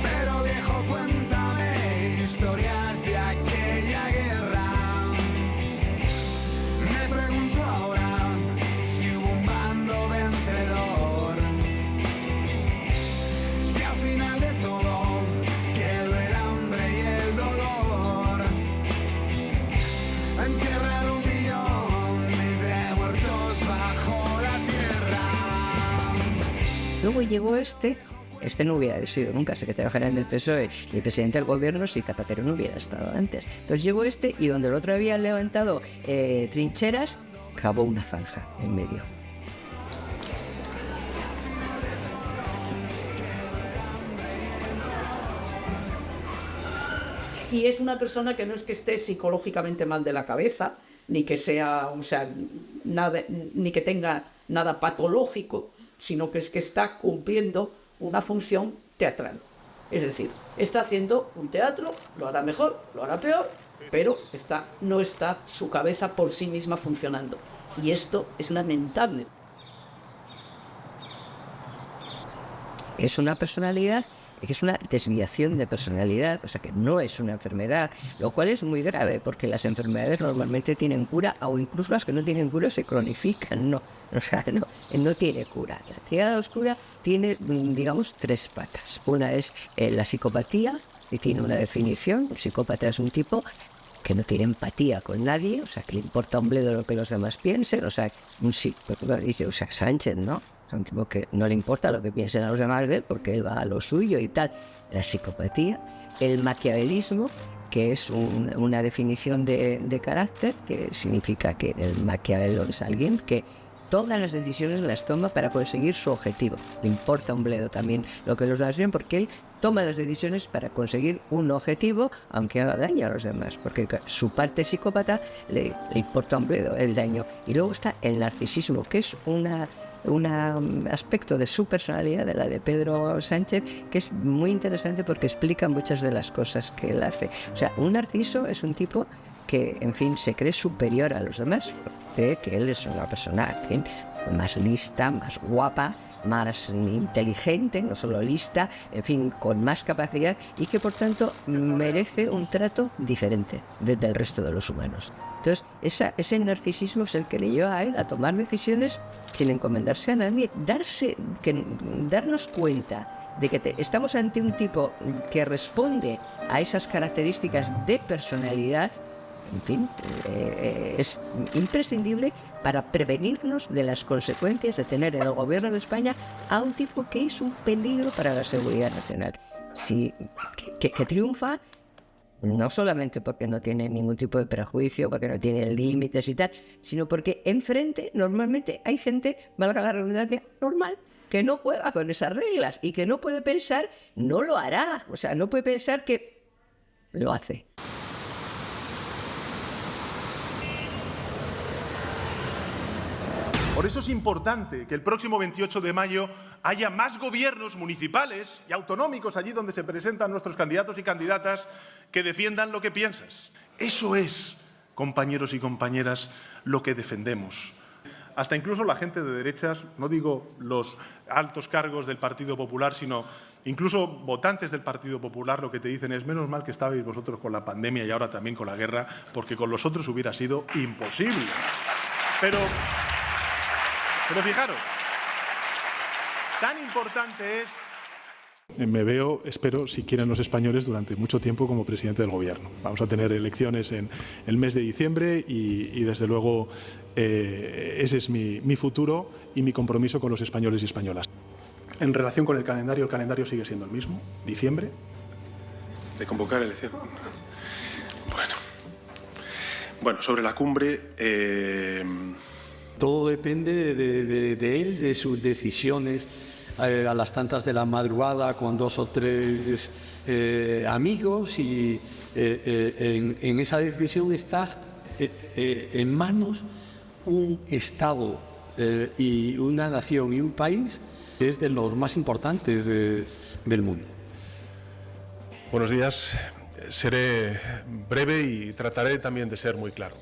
Pero viejo, cuéntame historias de aquella guerra. Me pregunto ahora si hubo un bando vencedor. Si al final de todo quedó el hambre y el dolor. Enterrar 1 millón de muertos bajo la tierra. Luego llegó este no hubiera sido nunca secretario general del PSOE y presidente del gobierno si Zapatero no hubiera estado antes. Entonces llegó este y donde el otro había levantado trincheras, cavó una zanja en medio. Y es una persona que no es que esté psicológicamente mal de la cabeza, ni que sea, nada, ni que tenga nada patológico, sino que es que está cumpliendo una función teatral. Es decir, está haciendo un teatro, lo hará mejor, lo hará peor, pero no está su cabeza por sí misma funcionando. Y esto es lamentable. Es una personalidad, es una desviación de personalidad, o sea que no es una enfermedad, lo cual es muy grave, porque las enfermedades normalmente tienen cura, o incluso las que no tienen cura se cronifican, no tiene cura. La tríada oscura tiene, digamos, 3 patas. Una es la psicopatía, y tiene una definición. Un psicópata es un tipo que no tiene empatía con nadie, o sea, que le importa un bledo lo que los demás piensen, o sea, dice Sánchez, ¿no? Es un tipo que no le importa lo que piensen a los demás de él porque él va a lo suyo y tal. La psicopatía, el maquiavelismo, que es una definición de carácter, que significa que el maquiavelo es alguien que todas las decisiones las toma para conseguir su objetivo. Le importa un bledo también lo que los demás ven, porque él toma las decisiones para conseguir un objetivo, aunque haga daño a los demás, porque su parte psicópata le importa un bledo el daño. Y luego está el narcisismo, que es un aspecto de su personalidad, de la de Pedro Sánchez, que es muy interesante porque explica muchas de las cosas que él hace. O sea, un narciso es un tipo que, en fin, se cree superior a los demás, cree que él es una persona, en fin, más lista, más guapa, más inteligente, no solo lista, en fin, con más capacidad y que por tanto merece un trato diferente del resto de los humanos. Entonces, ese narcisismo es el que le lleva a él a tomar decisiones sin encomendarse a nadie, darnos cuenta de que estamos ante un tipo que responde a esas características de personalidad, en fin, es imprescindible para prevenirnos de las consecuencias de tener en el gobierno de España a un tipo que es un peligro para la seguridad nacional. Que triunfa no solamente porque no tiene ningún tipo de prejuicio, porque no tiene límites y tal, sino porque enfrente normalmente hay gente, valga la redundancia, normal, que no juega con esas reglas y que no puede pensar, no lo hará, o sea, no puede pensar que lo hace. Por eso es importante que el próximo 28 de mayo haya más gobiernos municipales y autonómicos allí donde se presentan nuestros candidatos y candidatas que defiendan lo que piensas. Eso es, compañeros y compañeras, lo que defendemos. Hasta incluso la gente de derechas, no digo los altos cargos del Partido Popular, sino incluso votantes del Partido Popular, lo que te dicen es menos mal que estabais vosotros con la pandemia y ahora también con la guerra, porque con los otros hubiera sido imposible. Pero fijaros, tan importante es... Me veo, espero, si quieren los españoles, durante mucho tiempo como presidente del Gobierno. Vamos a tener elecciones en el mes de diciembre y desde luego, ese es mi futuro y mi compromiso con los españoles y españolas. En relación con el calendario sigue siendo el mismo, diciembre. De convocar elección. Bueno, sobre la cumbre... Todo depende de él, de sus decisiones. A las tantas de la madrugada con 2 o 3 amigos y en esa decisión está en manos un Estado y una nación y un país que es de los más importantes del mundo. Buenos días. Seré breve y trataré también de ser muy claro.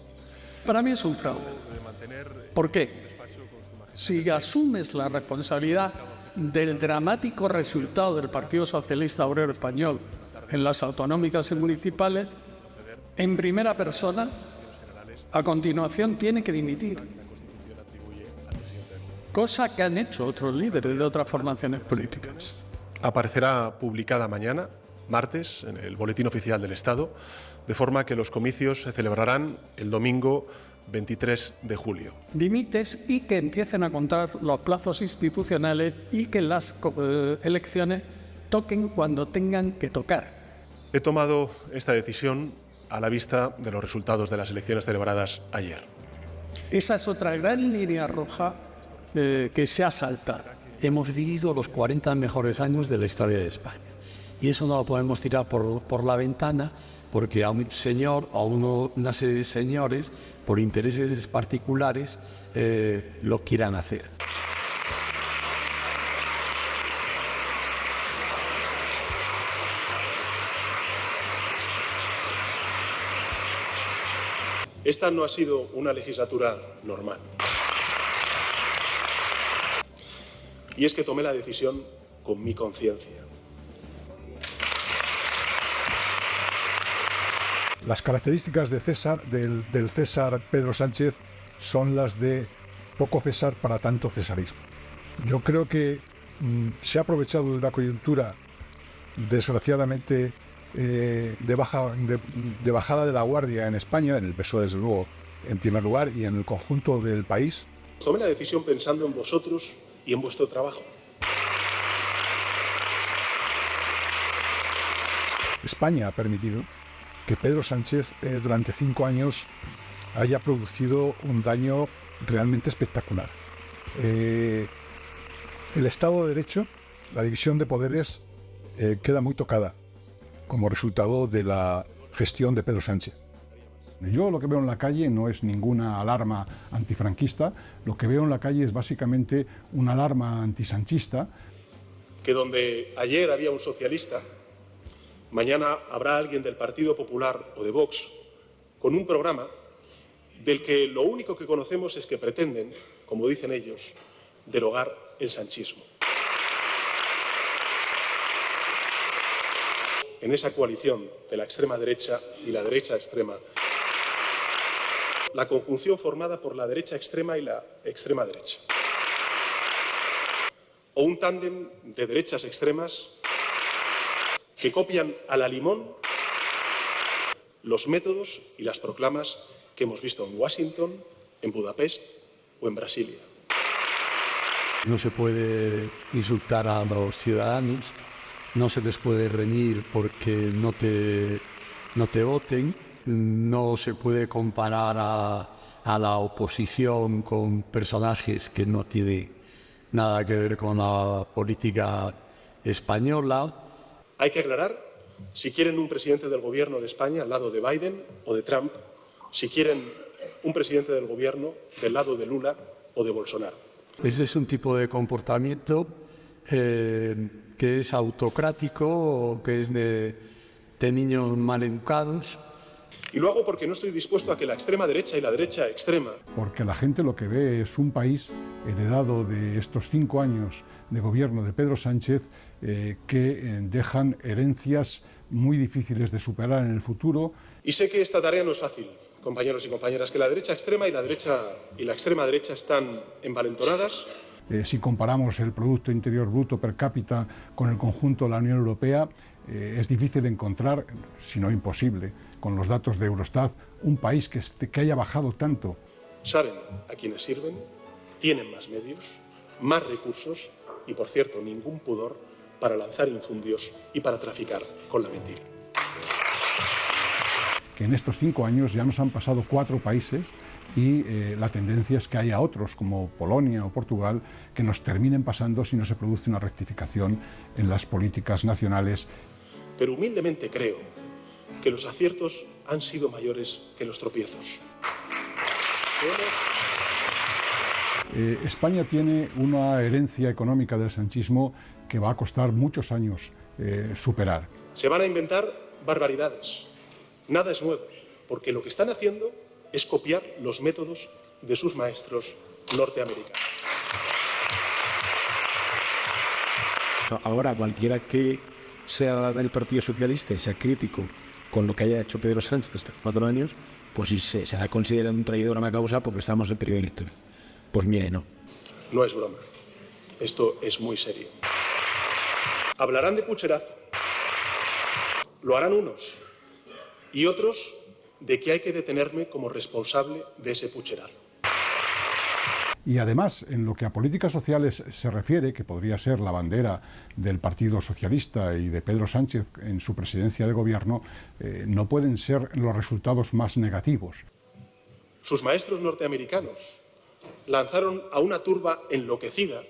Para mí es un fraude. ¿Por qué? Si asumes la responsabilidad del dramático resultado del Partido Socialista Obrero Español en las autonómicas y municipales, en primera persona, a continuación tiene que dimitir. Cosa que han hecho otros líderes de otras formaciones políticas. Aparecerá publicada mañana, martes, en el Boletín Oficial del Estado, de forma que los comicios se celebrarán el domingo 23 de julio. Dimites y que empiecen a contar los plazos institucionales y que las elecciones toquen cuando tengan que tocar. He tomado esta decisión a la vista de los resultados de las elecciones celebradas ayer. Esa es otra gran línea roja que se ha saltado. Hemos vivido los 40 mejores años de la historia de España y eso no lo podemos tirar por la ventana porque a un señor, a una serie de señores, por intereses particulares, lo quieran hacer. Esta no ha sido una legislatura normal. Y es que tomé la decisión con mi conciencia. Las características de César, del César Pedro Sánchez, son las de poco César para tanto cesarismo. Yo creo que se ha aprovechado de una coyuntura, desgraciadamente, de bajada de la guardia en España, en el PSOE desde luego en primer lugar y en el conjunto del país. Tomé la decisión pensando en vosotros y en vuestro trabajo. España ha permitido que Pedro Sánchez durante 5 años haya producido un daño realmente espectacular. El Estado de Derecho, la división de poderes, queda muy tocada como resultado de la gestión de Pedro Sánchez. Yo lo que veo en la calle no es ninguna alarma antifranquista, lo que veo en la calle es básicamente una alarma antisanchista. Que donde ayer había un socialista, mañana habrá alguien del Partido Popular o de Vox con un programa del que lo único que conocemos es que pretenden, como dicen ellos, derogar el sanchismo. En esa coalición de la extrema derecha y la derecha extrema, la conjunción formada por la derecha extrema y la extrema derecha, o un tándem de derechas extremas que copian a la limón los métodos y las proclamas que hemos visto en Washington, en Budapest o en Brasilia. No se puede insultar a los ciudadanos, no se les puede reñir porque no te voten, no se puede comparar a la oposición con personajes que no tienen nada que ver con la política española. Hay que aclarar si quieren un presidente del gobierno de España al lado de Biden o de Trump, si quieren un presidente del gobierno del lado de Lula o de Bolsonaro. Ese es un tipo de comportamiento que es autocrático, que es de niños maleducados. Y lo hago porque no estoy dispuesto a que la extrema derecha y la derecha extrema... Porque la gente lo que ve es un país heredado de estos 5 años de gobierno de Pedro Sánchez que dejan herencias muy difíciles de superar en el futuro. Y sé que esta tarea no es fácil, compañeros y compañeras, que la derecha extrema y la extrema derecha están envalentonadas. Si comparamos el Producto Interior Bruto per cápita con el conjunto de la Unión Europea, es difícil encontrar, si no imposible, con los datos de Eurostat, un país que haya bajado tanto. Saben a quiénes sirven, tienen más medios, más recursos y, por cierto, ningún pudor para lanzar infundios y para traficar con la mentira. Que en estos 5 años ya nos han pasado 4 países y la tendencia es que haya otros, como Polonia o Portugal, que nos terminen pasando si no se produce una rectificación en las políticas nacionales. Pero humildemente creo que los aciertos han sido mayores que los tropiezos. España tiene una herencia económica del sanchismo que va a costar muchos años superar. Se van a inventar barbaridades. Nada es nuevo, porque lo que están haciendo es copiar los métodos de sus maestros norteamericanos. Ahora, cualquiera que sea del Partido Socialista y sea crítico con lo que haya hecho Pedro Sánchez estos 4 años, pues si se ha considerado un traidor a una causa porque estamos en periodo electoral. Pues mire, no. No es broma. Esto es muy serio. Hablarán de pucherazo. Lo harán unos. Y otros de que hay que detenerme como responsable de ese pucherazo. Y además, en lo que a políticas sociales se refiere, que podría ser la bandera del Partido Socialista y de Pedro Sánchez en su presidencia de gobierno, no pueden ser los resultados más negativos. Sus maestros norteamericanos lanzaron a una turba enloquecida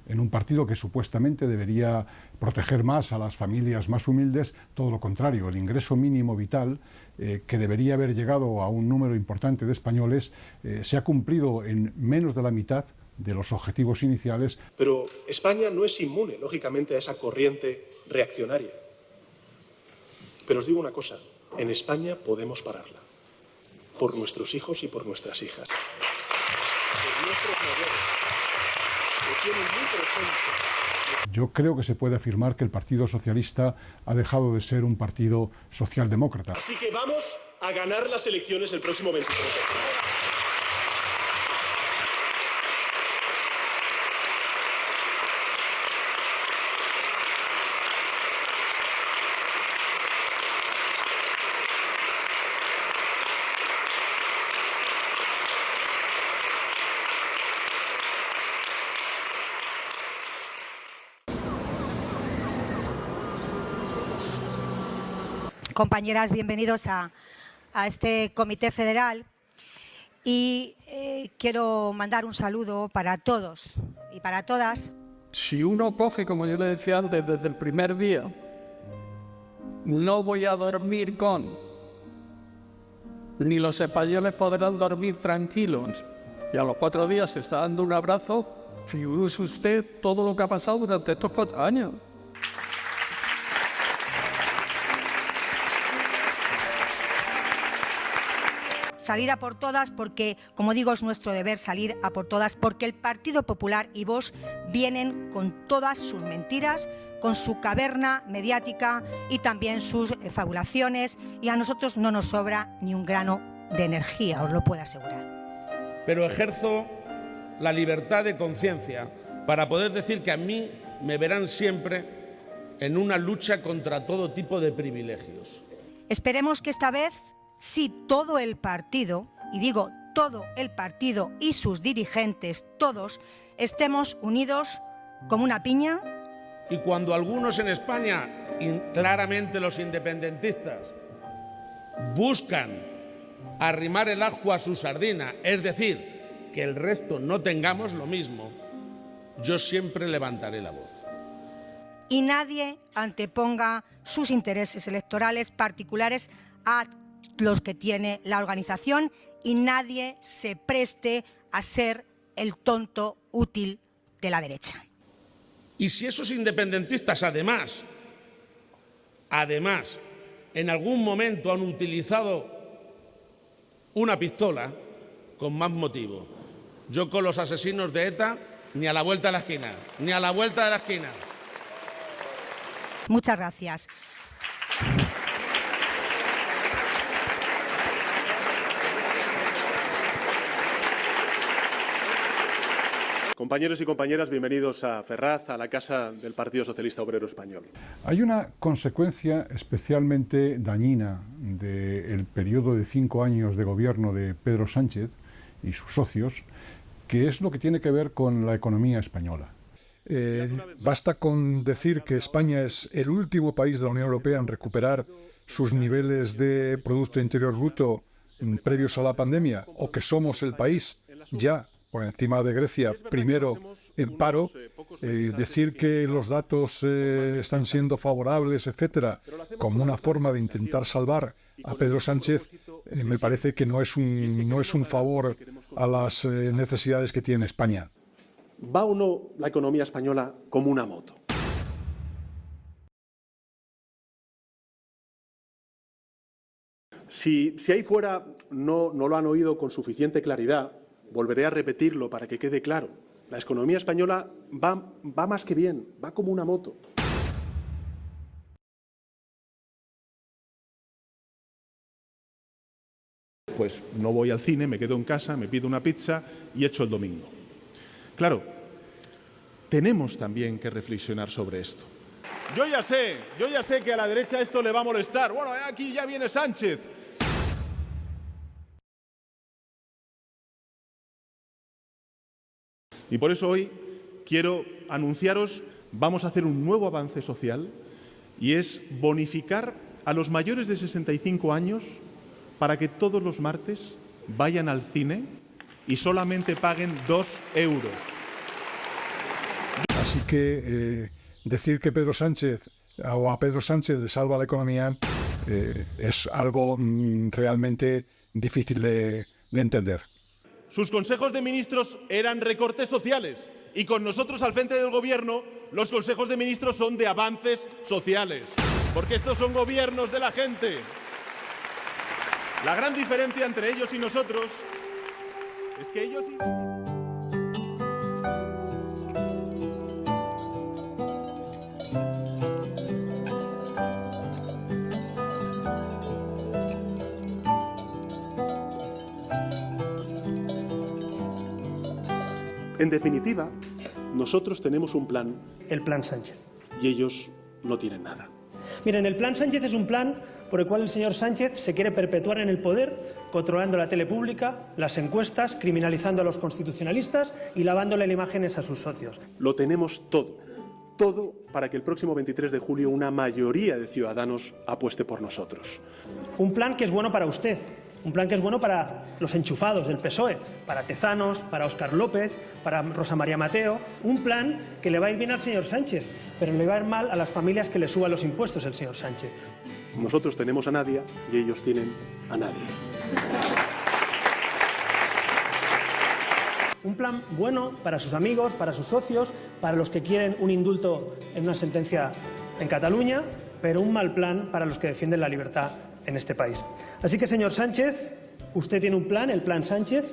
en un partido que supuestamente debería proteger más a las familias más humildes, todo lo contrario, el ingreso mínimo vital, que debería haber llegado a un número importante de españoles, se ha cumplido en menos de la mitad de los objetivos iniciales. Pero España no es inmune, lógicamente, a esa corriente reaccionaria. Pero os digo una cosa, en España podemos pararla, por nuestros hijos y por nuestras hijas, por nuestros mayores, que tienen muy presente. Yo creo que se puede afirmar que el Partido Socialista ha dejado de ser un partido socialdemócrata. Así que vamos a ganar las elecciones el próximo 23 de octubre. Compañeras, bienvenidos a este Comité Federal y quiero mandar un saludo para todos y para todas. Si uno coge, como yo le decía antes, desde el primer día, no voy a dormir con, ni los españoles podrán dormir tranquilos, y a los 4 días se está dando un abrazo, figúrese usted todo lo que ha pasado durante estos 4 años. Salir a por todas porque, como digo, es nuestro deber salir a por todas, porque el Partido Popular y Vox vienen con todas sus mentiras, con su caverna mediática y también sus fabulaciones, y a nosotros no nos sobra ni un grano de energía, os lo puedo asegurar. Pero ejerzo la libertad de conciencia para poder decir que a mí me verán siempre en una lucha contra todo tipo de privilegios. Esperemos que esta vez sí todo el partido, y digo todo el partido y sus dirigentes, todos, estemos unidos como una piña. Y cuando algunos en España, claramente los independentistas, buscan arrimar el ajo a su sardina, es decir, que el resto no tengamos lo mismo, yo siempre levantaré la voz. Y nadie anteponga sus intereses electorales particulares a los que tiene la organización, y nadie se preste a ser el tonto útil de la derecha. Y si esos independentistas además, en algún momento han utilizado una pistola, con más motivo. Yo con los asesinos de ETA, ni a la vuelta de la esquina, ni a la vuelta de la esquina. Muchas gracias. Compañeros y compañeras, bienvenidos a Ferraz, a la casa del Partido Socialista Obrero Español. Hay una consecuencia especialmente dañina del periodo de 5 años de gobierno de Pedro Sánchez y sus socios, que es lo que tiene que ver con la economía española. Basta con decir que España es el último país de la Unión Europea en recuperar sus niveles de Producto Interior Bruto previos a la pandemia, o que somos el país ya por encima de Grecia, primero en paro, decir que los datos están siendo favorables, etcétera, como una forma de intentar salvar a Pedro Sánchez, me parece que no es un favor a las necesidades que tiene España. ¿Va o no la economía española como una moto? Si ahí fuera no lo han oído con suficiente claridad, volveré a repetirlo para que quede claro. La economía española va más que bien, va como una moto. Pues no voy al cine, me quedo en casa, me pido una pizza y echo el domingo. Claro, tenemos también que reflexionar sobre esto. Yo ya sé que a la derecha esto le va a molestar. Bueno, aquí ya viene Sánchez. Y por eso hoy quiero anunciaros, vamos a hacer un nuevo avance social, y es bonificar a los mayores de 65 años para que todos los martes vayan al cine y solamente paguen 2 euros. Así que decir que Pedro Sánchez o a Pedro Sánchez le salva la economía es algo realmente difícil de entender. Sus consejos de ministros eran recortes sociales y con nosotros al frente del gobierno los consejos de ministros son de avances sociales, porque estos son gobiernos de la gente. La gran diferencia entre ellos y nosotros es que ellos... En definitiva, nosotros tenemos un plan. El Plan Sánchez. Y ellos no tienen nada. Miren, el Plan Sánchez es un plan por el cual el señor Sánchez se quiere perpetuar en el poder, controlando la tele pública, las encuestas, criminalizando a los constitucionalistas y lavándole las imágenes a sus socios. Lo tenemos todo. Todo para que el próximo 23 de julio una mayoría de ciudadanos apueste por nosotros. Un plan que es bueno para usted. Un plan que es bueno para los enchufados del PSOE, para Tezanos, para Óscar López, para Rosa María Mateo. Un plan que le va a ir bien al señor Sánchez, pero le va a ir mal a las familias que le suban los impuestos el señor Sánchez. Nosotros tenemos a Nadia y ellos tienen a nadie. Un plan bueno para sus amigos, para sus socios, para los que quieren un indulto en una sentencia en Cataluña, pero un mal plan para los que defienden la libertad en este país. Así que, señor Sánchez, usted tiene un plan, el Plan Sánchez,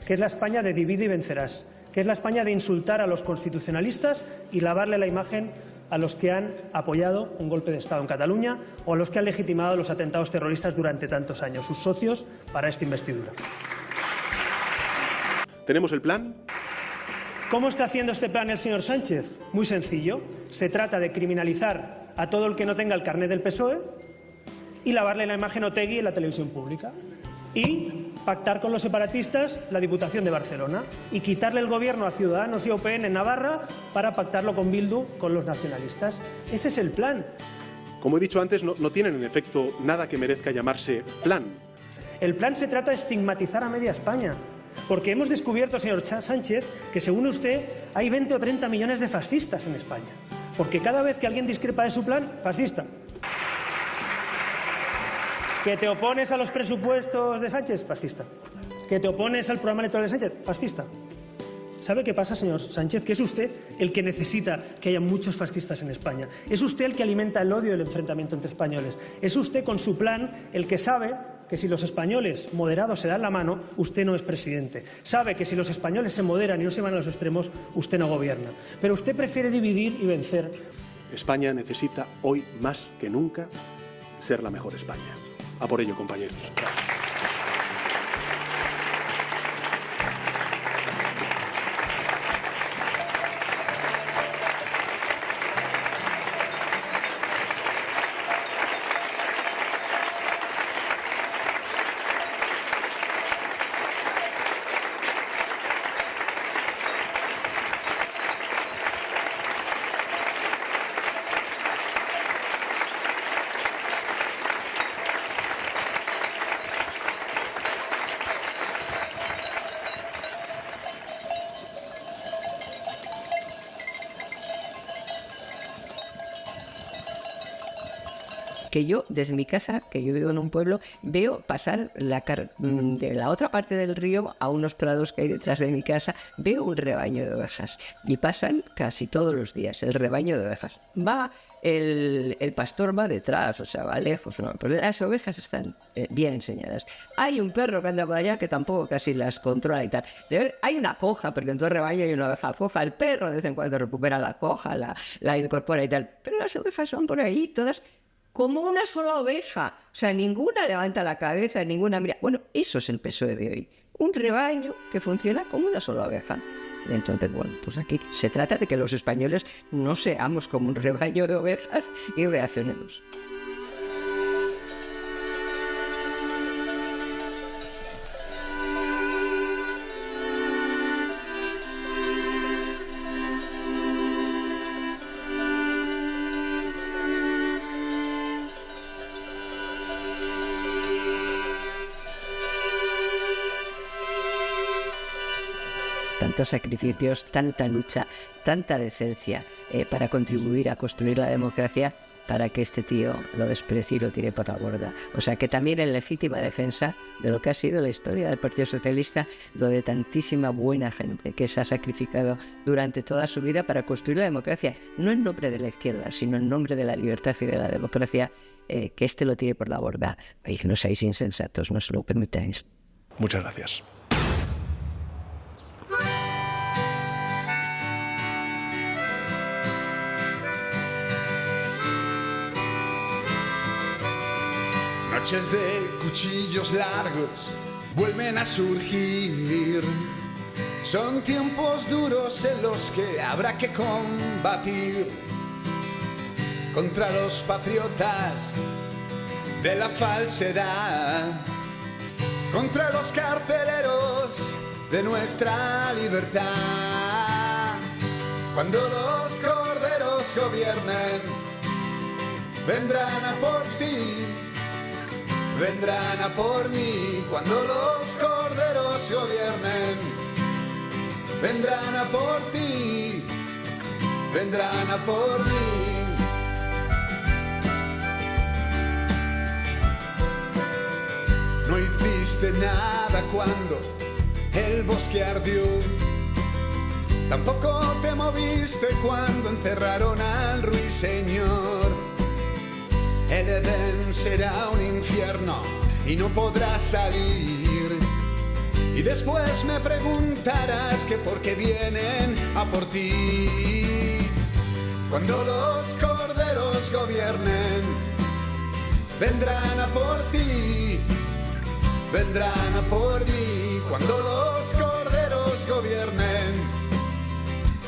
que es la España de divide y vencerás, que es la España de insultar a los constitucionalistas y lavarle la imagen a los que han apoyado un golpe de Estado en Cataluña o a los que han legitimado los atentados terroristas durante tantos años, sus socios para esta investidura. ¿Tenemos el plan? ¿Cómo está haciendo este plan el señor Sánchez? Muy sencillo. Se trata de criminalizar a todo el que no tenga el carnet del PSOE y lavarle la imagen a Otegi en la televisión pública. Y pactar con los separatistas la Diputación de Barcelona y quitarle el gobierno a Ciudadanos y UPN en Navarra para pactarlo con Bildu, con los nacionalistas. Ese es el plan. Como he dicho antes, no tienen en efecto nada que merezca llamarse plan. El plan se trata de estigmatizar a media España. Porque hemos descubierto, señor Sánchez, que según usted hay 20 o 30 millones de fascistas en España. Porque cada vez que alguien discrepa de su plan, fascista. ¿Que te opones a los presupuestos de Sánchez? Fascista. ¿Que te opones al programa electoral de Sánchez? Fascista. ¿Sabe qué pasa, señor Sánchez? Que es usted el que necesita que haya muchos fascistas en España. Es usted el que alimenta el odio y el enfrentamiento entre españoles. Es usted, con su plan, el que sabe que si los españoles moderados se dan la mano, usted no es presidente. Sabe que si los españoles se moderan y no se van a los extremos, usted no gobierna. Pero usted prefiere dividir y vencer. España necesita hoy más que nunca ser la mejor España. A por ello, compañeros. Que yo, desde mi casa, que yo vivo en un pueblo, veo pasar de la otra parte del río a unos prados que hay detrás de mi casa, veo un rebaño de ovejas y pasan casi todos los días el rebaño de ovejas. Va el pastor, va detrás, o sea, va lejos, ¿no? Pero las ovejas están bien enseñadas. Hay un perro que anda por allá que tampoco casi las controla y tal. Hay una coja, porque en todo el rebaño hay una oveja coja. El perro de vez en cuando recupera la coja, la incorpora y tal. Pero las ovejas son por ahí todas como una sola oveja. O sea, ninguna levanta la cabeza, ninguna mira. Bueno, eso es el PSOE de hoy. Un rebaño que funciona como una sola oveja. Entonces, bueno, pues aquí se trata de que los españoles no seamos como un rebaño de ovejas y reaccionemos. tantos sacrificios, tanta lucha, tanta decencia para contribuir a construir la democracia, para que este tío lo desprecie y lo tire por la borda. O sea, que también en legítima defensa de lo que ha sido la historia del Partido Socialista, lo de tantísima buena gente que se ha sacrificado durante toda su vida para construir la democracia, no en nombre de la izquierda, sino en nombre de la libertad y de la democracia, que este lo tire por la borda. Oye, no seáis insensatos, no se lo permitáis. Muchas gracias. Noches de cuchillos largos vuelven a surgir. Son tiempos duros en los que habrá que combatir contra los patriotas de la falsedad, contra los carceleros de nuestra libertad. Cuando los corderos gobiernen, vendrán a por ti, vendrán a por mí. Cuando los corderos gobiernen, vendrán a por ti, vendrán a por mí. No hiciste nada cuando el bosque ardió, tampoco te moviste cuando encerraron al ruiseñor. El Edén será un infierno y no podrás salir. Y después me preguntarás que por qué vienen a por ti. Cuando los corderos gobiernen, vendrán a por ti, vendrán a por mí. Cuando los corderos gobiernen,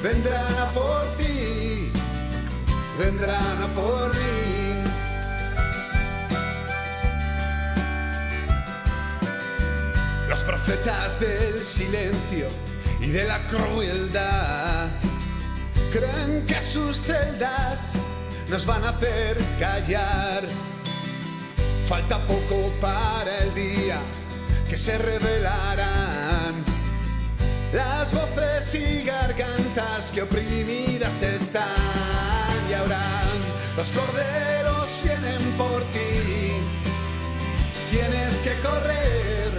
vendrán a por ti, vendrán a por mí. Los profetas del silencio y de la crueldad creen que sus celdas nos van a hacer callar. Falta poco para el día que se revelarán las voces y gargantas que oprimidas están. Y ahora los corderos vienen por ti, tienes que correr,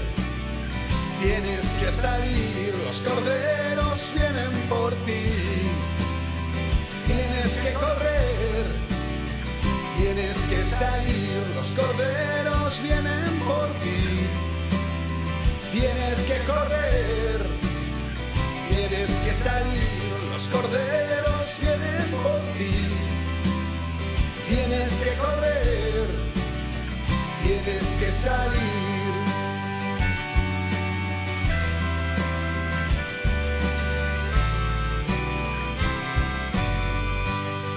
tienes que salir. Los corderos vienen por ti, tienes que correr, tienes que salir. Los corderos vienen por ti, tienes que correr, tienes que salir. Los corderos vienen por ti, tienes que correr, tienes que salir.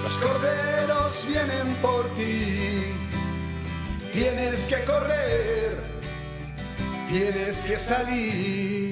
Los corderos vienen por ti, tienes que correr, tienes que salir.